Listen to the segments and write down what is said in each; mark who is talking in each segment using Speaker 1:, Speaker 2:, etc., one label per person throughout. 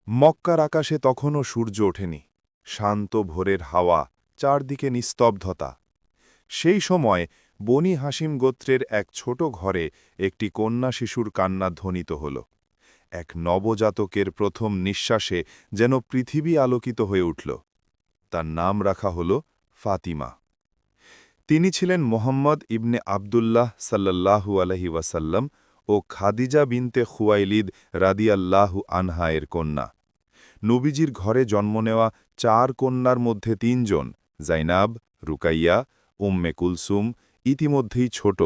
Speaker 1: মক্কার আকাশে তখনও সূর্য ওঠেনি, শান্ত ভোরের হাওয়া, চারদিকে নিস্তব্ধতা। সেই সময় বনি হাসিম গোত্রের এক ছোট ঘরে একটি কন্যা শিশুর কান্না ধ্বনিত হল। এক নবজাতকের প্রথম নিঃশ্বাসে যেন পৃথিবী আলোকিত হয়ে উঠল। তার নাম রাখা হল ফাতিমা। তিনি ছিলেন মোহাম্মদ ইবনে আবদুল্লাহ সাল্লাল্লাহু আলহি ওয়াসাল্লাম ও খাদিজা বিনতে খুয়াইলিদ রাদিয়াল্লাহু আনহা এর কন্যা। নবীজির ঘরে জন্ম নেওয়া 4 কন্যার মধ্যে 3 জন, জাইনাব, রুকাইয়া, উম্মে কুলসুম, ইতিমধ্যেই ছোট,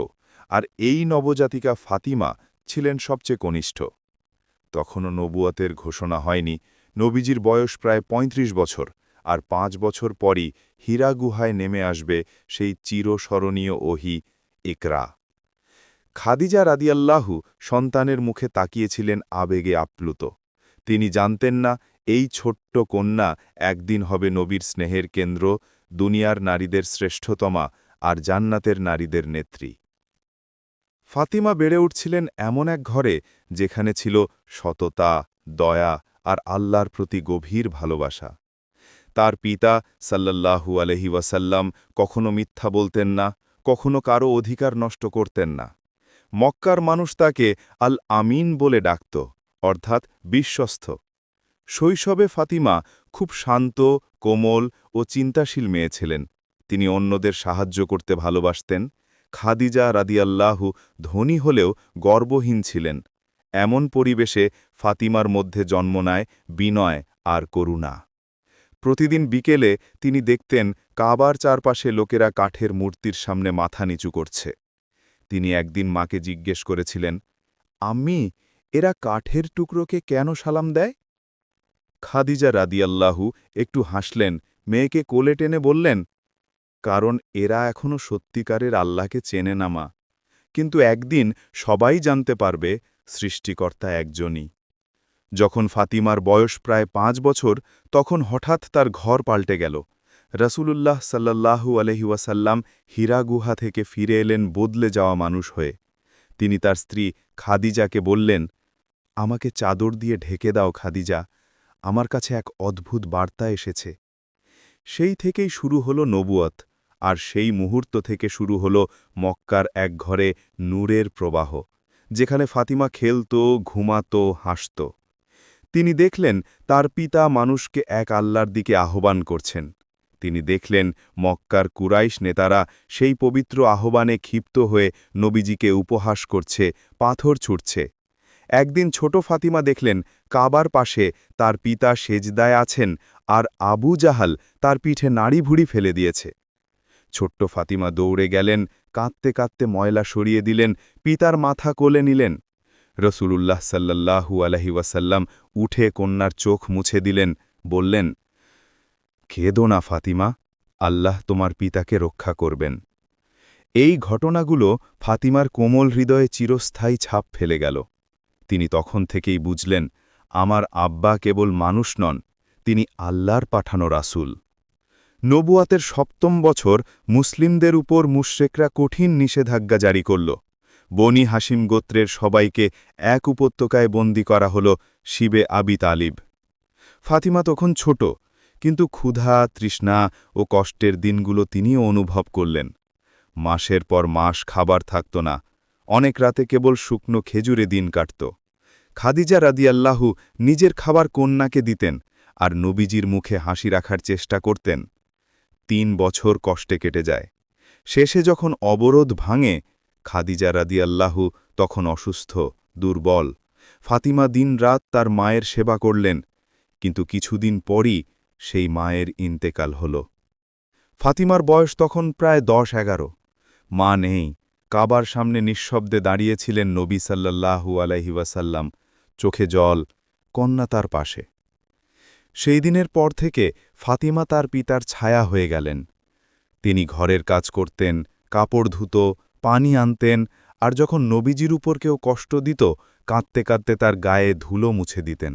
Speaker 1: আর এই নবজাতিকা ফাতিমা ছিলেন সবচেয়ে কনিষ্ঠ। তখনও নবুয়তের ঘোষণা হয়নি। নবীজির বয়স প্রায় ৩৫ বছর, আর 5 বছর পরই হীরা গুহায় নেমে আসবে সেই চিরস্মরণীয় ওহী ইকরা। খাদিজা রাদিয়াল্লাহু সন্তানের মুখে তাকিয়েছিলেন আবেগে আপ্লুত। তিনি জানতেন না এই ছোট্ট কন্যা একদিন হবে নবীর স্নেহের কেন্দ্র, দুনিয়ার নারীদের শ্রেষ্ঠতমা আর জান্নাতের নারীদের নেত্রী। ফাতিমা বেড়ে উঠছিলেন এমন এক ঘরে যেখানে ছিল সততা, দয়া আর আল্লাহর প্রতি গভীর ভালোবাসা। তার পিতা সাল্লাল্লাহু আলহি ওয়াসাল্লাম কখনো মিথ্যা বলতেন না, কখনো কারো অধিকার নষ্ট করতেন না। মক্কার মানুষ তাকে আল আমিন বলে ডাকত, অর্থাৎ বিশ্বস্ত। শৈশবে ফাতিমা খুব শান্ত, কোমল ও চিন্তাশীল মেয়ে ছিলেন। তিনি অন্যদের সাহায্য করতে ভালোবাসতেন। খাদিজা রাদিয়াল্লাহু ধনী হলেও গর্বহীন ছিলেন। এমন পরিবেশে ফাতিমার মধ্যে জন্ম নেয় বিনয় আর করুণা। প্রতিদিন বিকেলে তিনি দেখতেন কাবার চারপাশে লোকেরা কাঠের মূর্তির সামনে মাথা নিচু করছে। তিনি একদিন মাকে জিজ্ঞেস করেছিলেন, আম্মি, এরা কাঠের টুকরোকে কেন সালাম দেয়? খাদিজা রাদিয়াল্লাহু একটু হাসলেন, মেয়েকে কোলে টেনে বললেন, কারণ এরা এখনও সত্যিকারের আল্লাহকে চেনে না মা, কিন্তু একদিন সবাই জানতে পারবে সৃষ্টিকর্তা একজনই। যখন ফাতিমার বয়স প্রায় 5 বছর, তখন হঠাৎ তার ঘর পাল্টে গেল। রাসূলুল্লাহ সাল্লাল্লাহু আলহি ওয়াসাল্লাম হীরা গুহা থেকে ফিরে এলেন বদলে যাওয়া মানুষ হয়ে। তিনি তার স্ত্রী খাদিজাকে বললেন, আমাকে চাদর দিয়ে ঢেকে দাও খাদিজা, আমার কাছে এক অদ্ভুত বার্তা এসেছে। সেই থেকেই শুরু হল নবুয়ত, আর সেই মুহূর্ত থেকে শুরু হল মক্কার এক ঘরে নূরের প্রবাহ, যেখানে ফাতিমা খেলত, ঘুমাত, হাসত। তিনি দেখলেন তার পিতা মানুষকে এক আল্লাহর দিকে আহ্বান করছেন। তিনি দেখলেন মক্কার কুরাইশ নেতারা সেই পবিত্র আহ্বানে ক্ষিপ্ত হয়ে নবীজিকে উপহাস করছে, পাথর ছুটছে। একদিন ছোট ফাতিমা দেখলেন কাবার পাশে তার পিতা সেজদায় আছেন, আর আবু জাহাল তার পিঠে নাড়ি ভুড়ি ফেলে দিয়েছে। ছোট্ট ফাতিমা দৌড়ে গেলেন, কাঁদতে কাঁদতে ময়লা সরিয়ে দিলেন, পিতার মাথা কোলে নিলেন। রসূলুল্লাহ সাল্লাল্লাহু আলহি ওয়াসাল্লাম উঠে কন্যার চোখ মুছে দিলেন, বললেন, কেঁদো না ফাতিমা, আল্লাহ তোমার পিতাকে রক্ষা করবেন। এই ঘটনাগুলো ফাতিমার কোমল হৃদয়ে চিরস্থায়ী ছাপ ফেলে গেল। তিনি তখন থেকেই বুঝলেন, আমার আব্বা কেবল মানুষ নন, তিনি আল্লাহর পাঠানো রাসূল। নবুয়াতের 7ম বছর মুসলিমদের উপর মুশরিকরা কঠিন নিষেধাজ্ঞা জারি করল। বনি হাসিম গোত্রের সবাইকে এক উপত্যকায় বন্দী করা হল শিবে আবি তালিব। ফাতিমা তখন ছোট, কিন্তু ক্ষুধা, তৃষ্ণা ও কষ্টের দিনগুলো তিনিও অনুভব করলেন। মাসের পর মাস খাবার থাকত না, অনেক রাতে কেবল শুকনো খেজুরে দিন কাটত। খাদিজা রাদিয়াল্লাহু নিজের খাবার কন্যাকে দিতেন, আর নবীজির মুখে হাসি রাখার চেষ্টা করতেন। 3 বছর কষ্টে কেটে যায়। শেষে যখন অবরোধ ভাঙে, খাদিজা রাদিয়াল্লাহু তখন অসুস্থ, দুর্বল। ফাতিমা দিন-রাত তার মায়ের সেবা করলেন, কিন্তু কিছুদিন পরই সেই মায়ের ইন্তেকাল হল। ফাতিমার বয়স তখন প্রায় 10-11। মা নেই, কাবার সামনে নিঃশব্দে দাঁড়িয়েছিলেন নবী সাল্লাল্লাহু আলাইহি ওয়াসাল্লাম, চোখে জল, কন্যা তার পাশে। সেই দিনের পর থেকে ফাতিমা তার পিতার ছায়া হয়ে গেলেন। তিনি ঘরের কাজ করতেন, কাপড় ধুত, পানি আনতেন, আর যখন নবীজির উপর কেউ কষ্ট দিত, কাঁদতে কাঁদতে তার গায়ে ধুলো মুছে দিতেন।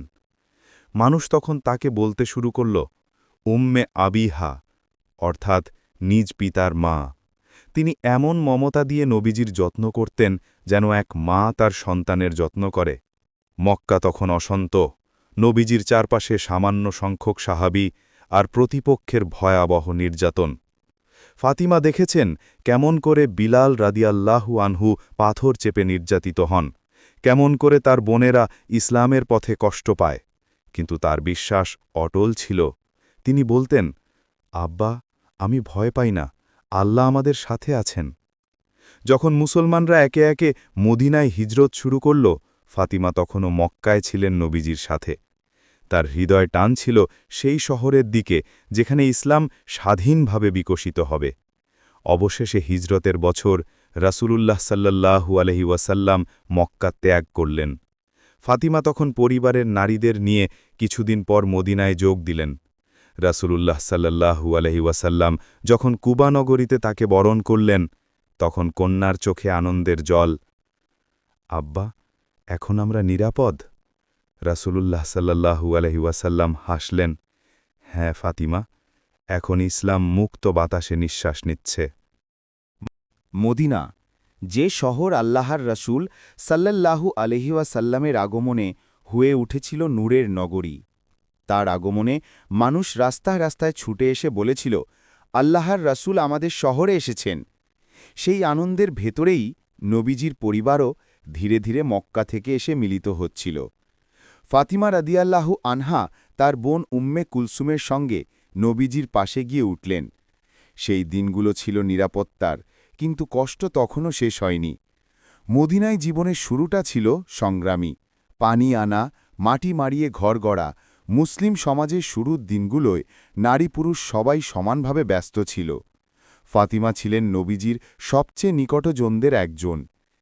Speaker 1: মানুষ তখন তাকে বলতে শুরু করল, উম্মে আবিহা, অর্থাৎ নিজ পিতার মা। তিনি এমন মমতা দিয়ে নবীজির যত্ন করতেন, যেন এক মা তার সন্তানের যত্ন করে। মক্কা তখন অশান্ত, নবীজির চারপাশে সামান্য সংখ্যক সাহাবী আর প্রতিপক্ষের ভয়াবহ নির্যাতন। ফাতিমা দেখেছেন কেমন করে বিলাল রাদিয়াল্লাহু আনহু পাথর চেপে নির্যাতিত হন, কেমন করে তার বোনেরা ইসলামের পথে কষ্ট পায়। কিন্তু তার বিশ্বাস অটল ছিল। তিনি বলতেন, আব্বা, আমি ভয় পাই না, আল্লাহ আমাদের সাথে আছেন। যখন মুসলমানরা একে একে মদিনায় হিজরত শুরু করল, ফাতিমা তখনও মক্কায় ছিলেন নবীজির সাথে। তার হৃদয় টান ছিল সেই শহরের দিকে যেখানে ইসলাম স্বাধীনভাবে বিকশিত হবে। অবশেষে হিজরতের বছর রাসূলুল্লাহ সাল্লাল্লাহু আলাইহি ওয়াসাল্লাম মক্কা ত্যাগ করলেন। ফাতিমা তখন পরিবারের নারীদের নিয়ে কিছুদিন পর মদিনায় যোগ দিলেন। রাসূলুল্লাহ সাল্লাল্লাহু আলাইহি ওয়াসাল্লাম যখন কুবা নগরীতে তাকে বরণ করলেন, তখন কন্যার চোখে আনন্দের জল। আব্বা, এখন আমরা নিরাপদ? রাসূলুল্লাহ সাল্লাল্লাহু আলাইহি ওয়াসাল্লাম হাসলেন, হ্যাঁ ফাতিমা, এখন ইসলাম মুক্ত বাতাসে নিঃশ্বাস নিচ্ছে।
Speaker 2: মদিনা, যে শহর আল্লাহর রাসূল সাল্লাল্লাহু আলাইহি ওয়াসাল্লামের আগমনে হয়ে উঠেছিল নূরের নগরী। তার আগমনে মানুষ রাস্তায় রাস্তায় ছুটে এসে বলেছিল, আল্লাহর রাসূল আমাদের শহরে এসেছেন। সেই আনন্দের ভেতরেই নবীজির পরিবারও ধীরে ধীরে মক্কা থেকে এসে মিলিত হচ্ছিল। ফাতিমা রাদিয়াল্লাহু আনহা তার বোন উম্মে কুলসুমের সঙ্গে নবীজির পাশে গিয়ে উঠলেন। সেই দিনগুলো ছিল নিরাপত্তার, কিন্তু কষ্ট তখনও শেষ হয়নি। মদিনায় জীবনের শুরুটা ছিল সংগ্রামী। পানি আনা, মাটি মারিয়ে ঘর গড়া। মুসলিম সমাজের শুরুর দিনগুলোয় নারী পুরুষ সবাই সমানভাবে ব্যস্ত ছিল। ফাতিমা ছিলেন নবীজির সবচেয়ে নিকটজনদের একজন।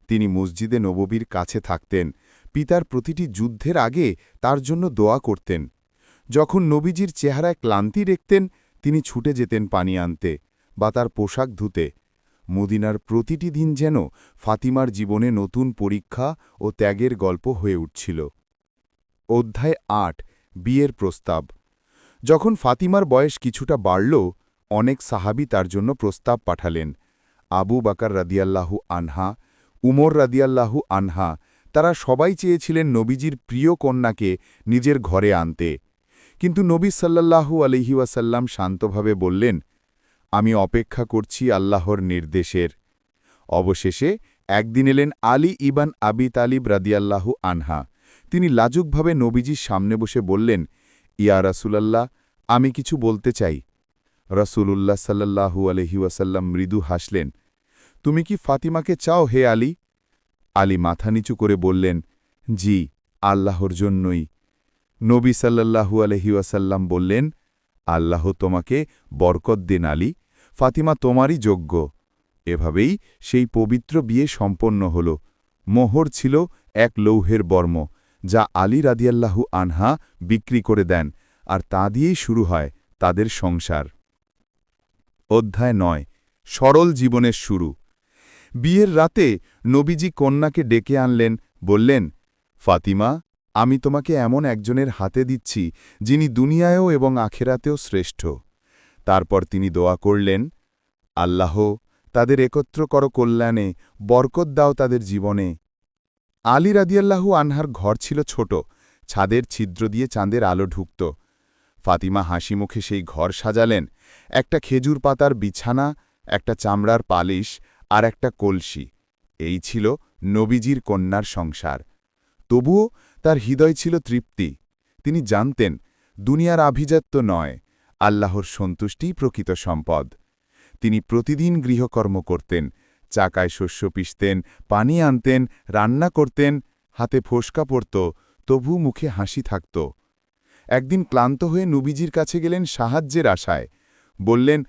Speaker 2: তিনি মসজিদে নববীর কাছে থাকতেন, পিতার প্রতিটি যুদ্ধের আগে তার জন্য দোয়া করতেন। যখন নবীজির চেহারায় ক্লান্তি দেখতেন, তিনি ছুটে যেতেন পানি আনতে বা তার পোশাক ধুতে। মদিনার প্রতিটি দিন যেন ফাতিমার জীবনে নতুন পরীক্ষা ও ত্যাগের গল্প হয়ে উঠছিল। অধ্যায় ৮, বিয়ের প্রস্তাব। যখন ফাতিমার বয়স কিছুটা বাড়ল, অনেক সাহাবী তার জন্য প্রস্তাব পাঠালেন। আবু বকর রাদিয়াল্লাহু আনহা, উমর রাদিয়াল্লাহু আনহা, তারা সবাই চেয়েছিলেন নবীজির প্রিয় কন্যাকে নিজের ঘরে আনতে। কিন্তু নবী সাল্লাল্লাহু আলাইহি ওয়াসাল্লাম শান্তভাবে বললেন, আমি অপেক্ষা করছি আল্লাহর নির্দেশের। অবশেষে একদিন এলেন আলী ইবান আবি তালিব রাদিয়াল্লাহু আনহা। তিনি লাজুকভাবে নবীজির সামনে বসে বললেন, ইয়া রাসূলাল্লাহ, আমি কিছু বলতে চাই। রাসূলুল্লাহ সাল্লাল্লাহু আলাইহি ওয়াসাল্লাম মৃদু হাসলেন, তুমি কি ফাতিমাকে চাও হে আলী? আলী মাথা নিচু করে বললেন, জি, আল্লাহর জন্যই। নবী সাল্লাল্লাহু আলাইহি ওয়াসাল্লাম বললেন, আল্লাহ তোমাকে বরকত দেন আলী, ফাতিমা তোমারই যোগ্য। এভাবেই সেই পবিত্র বিয়ে সম্পন্ন হল। মোহর ছিল এক লৌহের বর্ম, যা আলী রাদিয়াল্লাহু আনহা বিক্রি করে দেন, আর তা দিয়েই শুরু হয় তাদের সংসার। অধ্যায় ৯, সরল জীবনের শুরু। বিয়ের রাতে নবীজি কন্যাকে ডেকে আনলেন, বললেন, ফাতিমা, আমি তোমাকে এমন একজনের হাতে দিচ্ছি যিনি দুনিয়ায়ও এবং আখেরাতেও শ্রেষ্ঠ। তারপর তিনি দোয়া করলেন, আল্লাহ, তাদের একত্র কর কল্যাণে, বরকত দাও তাদের জীবনে। আলী রাদিয়াল্লাহু আনহার ঘর ছিল ছোট, ছাদের ছিদ্র দিয়ে চাঁদের আলো ঢুকত। ফাতিমা হাসিমুখে সেই ঘর সাজালেন। একটা খেজুর পাতার বিছানা, একটা চামড়ার পালিশ আর একটা কলসি। এই ছিল নবীজির কন্যার সংসার। তবুও তার হৃদয় ছিল তৃপ্তি। তিনি জানতেন, দুনিয়ার আভিজাত্য নয়, আল্লাহর সন্তুষ্টিই প্রকৃত সম্পদ। তিনি প্রতিদিন গৃহকর্ম করতেন, চাকায় শস্য পিষতেন, পানি আনতেন, রান্না করতেন, হাতে ফোসকা পড়ত, তবু মুখে হাসি থাকত। একদিন ক্লান্ত হয়ে নবীজির কাছে গেলেন সাহায্যের আশায়। বললেন,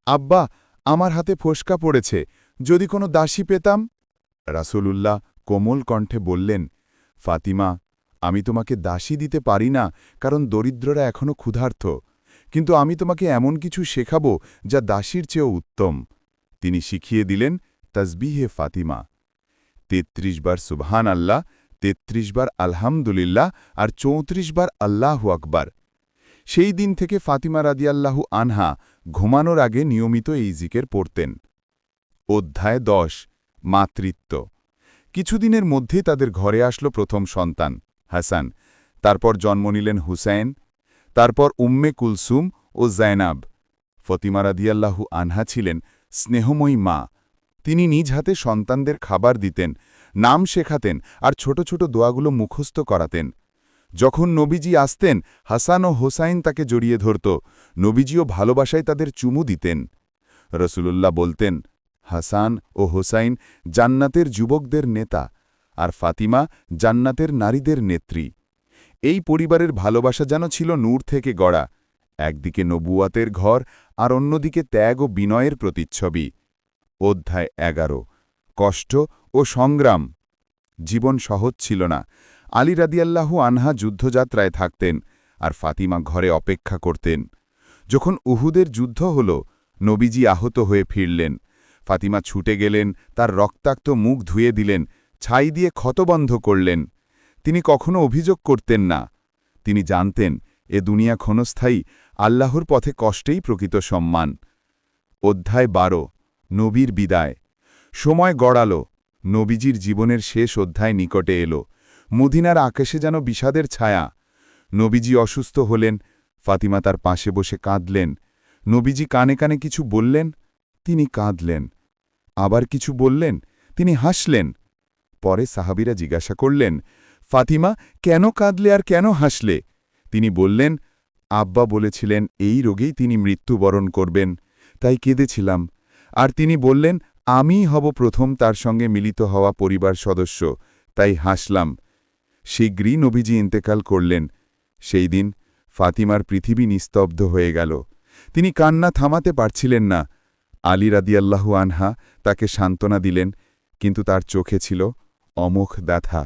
Speaker 2: আব্বা, আমার হাতে ফোসকা পড়েছে, যদি কোনো দাসী পেতাম। রাসূলুল্লাহ কোমল কণ্ঠে বললেন, ফাতিমা, আমি তোমাকে দাসী দিতে পারি না, কারণ দরিদ্ররা এখনও ক্ষুধার্ত, কিন্তু আমি তোমাকে এমন কিছু শেখাব যা দাসীর চেয়েও উত্তম। তিনি শিখিয়ে দিলেন তাসবিহে ফাতিমা, ৩৩ বার সুবহান আল্লাহ, ৩৩ বার আলহামদুলিল্লাহ আর ৩৪ বার আল্লাহু আকবার। সেই দিন থেকে ফাতিমা রাদিয়াল্লাহু আনহা ঘুমানোর আগে নিয়মিত এই জিকির পড়তেন। অধ্যায় ১০, মাতৃত্ব। কিছুদিনের মধ্যেই তাদের ঘরে আসলো প্রথম সন্তান, হাসান।
Speaker 1: তারপর জন্ম নিলেন হুসাইন, তারপর উম্মে কুলসুম ও জায়নাব। ফতিমা রাদিয়াল্লাহু আনহা ছিলেন স্নেহময়ী মা। তিনি নিজ হাতে সন্তানদের খাবার দিতেন, নাম শেখাতেন আর ছোট ছোট দোয়াগুলো মুখস্থ করাতেন। যখন নবীজি আসতেন, হাসান ও হোসাইন তাকে জড়িয়ে ধরত। নবীজিও ভালোবাসায় তাদের চুমু দিতেন। রসুলুল্লাহ বলতেন, হাসান ও হোসাইন জান্নাতের যুবকদের নেতা, আর ফাতিমা জান্নাতের নারীদের নেত্রী। এই পরিবারের ভালোবাসা যেন ছিল নূর থেকে গড়া, একদিকে নবুয়াতের ঘর আর অন্যদিকে ত্যাগ ও বিনয়ের প্রতিচ্ছবি। অধ্যায় 11। কষ্ট ও সংগ্রাম। জীবন সহজ ছিল না। আলী রাদিয়াল্লাহু আনহা যুদ্ধযাত্রায় থাকতেন, আর ফাতিমা ঘরে অপেক্ষা করতেন। যখন উহুদের যুদ্ধ হল, নবীজি আহত হয়ে ফিরলেন। ফাতিমা ছুটে গেলেন, তার রক্তাক্ত মুখ ধুয়ে দিলেন, ছাই দিয়ে ক্ষতবন্ধ করলেন। তিনি কখনো অভিযোগ করতেন না। তিনি জানতেন, এ দুনিয়া ক্ষণস্থায়ী, আল্লাহর পথে কষ্টেই প্রকৃত সম্মান। অধ্যায় 12। নবীর বিদায়। সময় গড়াল। নবীজির জীবনের শেষ অধ্যায় নিকটে এল। মদিনার আকাশে যেন বিষাদের ছায়া। নবীজি অসুস্থ হলেন। ফাতিমা তার পাশে বসে কাঁদলেন। নবীজি কানে কানে কিছু বললেন, তিনি কাঁদলেন। আবার কিছু বললেন, তিনি হাসলেন। পরে সাহাবীরা জিজ্ঞাসা করলেন, ফাতিমা, কেন কাঁদলে আর কেন হাসলে? তিনি বললেন, আব্বা বলেছিলেন এই রোগেই তিনি মৃত্যুবরণ করবেন, তাই কেঁদেছিলাম। আর তিনি বললেন, আমিই হব প্রথম তার সঙ্গে মিলিত হওয়া পরিবার সদস্য, তাই হাসলাম। শীঘ্রই নবীজি ইন্তেকাল করলেন। সেই দিন ফাতিমার পৃথিবী নিস্তব্ধ হয়ে গেল। তিনি কান্না থামাতে পারছিলেন না। আলী রাদিয়াল্লাহু আনহা তাকে সান্ত্বনা দিলেন, কিন্তু তার চোখে ছিল অমোঘ ব্যথা।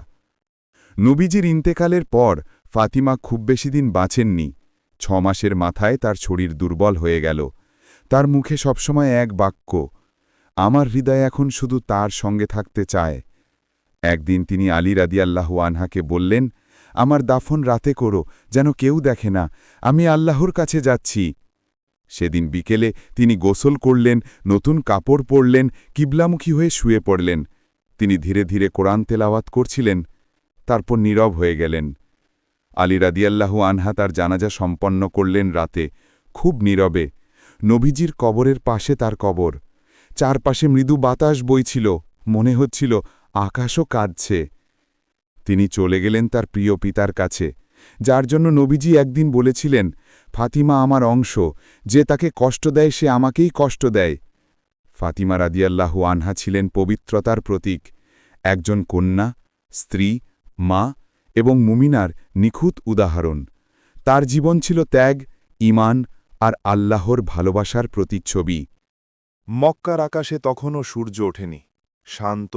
Speaker 1: নবীজির ইন্তেকালের পর ফাতিমা খুব বেশি দিন বাঁচেননি। 6 মাসের মাথায় তার শরীর দুর্বল হয়ে গেল। তার মুখে সবসময় এক বাক্য, আমার হৃদয় এখন শুধু তার সঙ্গে থাকতে চায়। একদিন তিনি আলী রাদিয়াল্লাহু আনহাকে বললেন, আমার দাফন রাতে করো, যেন কেউ দেখে না, আমি আল্লাহর কাছে যাচ্ছি। সেদিন বিকেলে তিনি গোসল করলেন, নতুন কাপড় পরলেন, কিবলামুখী হয়ে শুয়ে পড়লেন। তিনি ধীরে ধীরে কোরআন তেলাওয়াত করছিলেন, তারপর নীরব হয়ে গেলেন। আলী রাদিয়াল্লাহু আনহা তার জানাজা সম্পন্ন করলেন রাতে, খুব নীরবে। নবীজির কবরের পাশে তার কবর। চারপাশে মৃদু বাতাস বইছিল, মনে হচ্ছিল আকাশও কাঁদছে। তিনি চলে গেলেন তার প্রিয় পিতার কাছে, যার জন্য নবীজি একদিন বলেছিলেন, ফাতিমা আমার অংশ, যে তাকে কষ্ট দেয় সে আমাকেই কষ্ট দেয়। ফাতিমা রাদিয়াল্লাহু আনহা ছিলেন পবিত্রতার প্রতীক, একজন কন্যা, স্ত্রী, মা এবং মুমিনার নিখুঁত উদাহরণ। তার জীবন ছিল ত্যাগ, ঈমান আর আল্লাহর ভালোবাসার প্রতিচ্ছবি। মক্কার আকাশে তখনও সূর্য ওঠেনি। শান্ত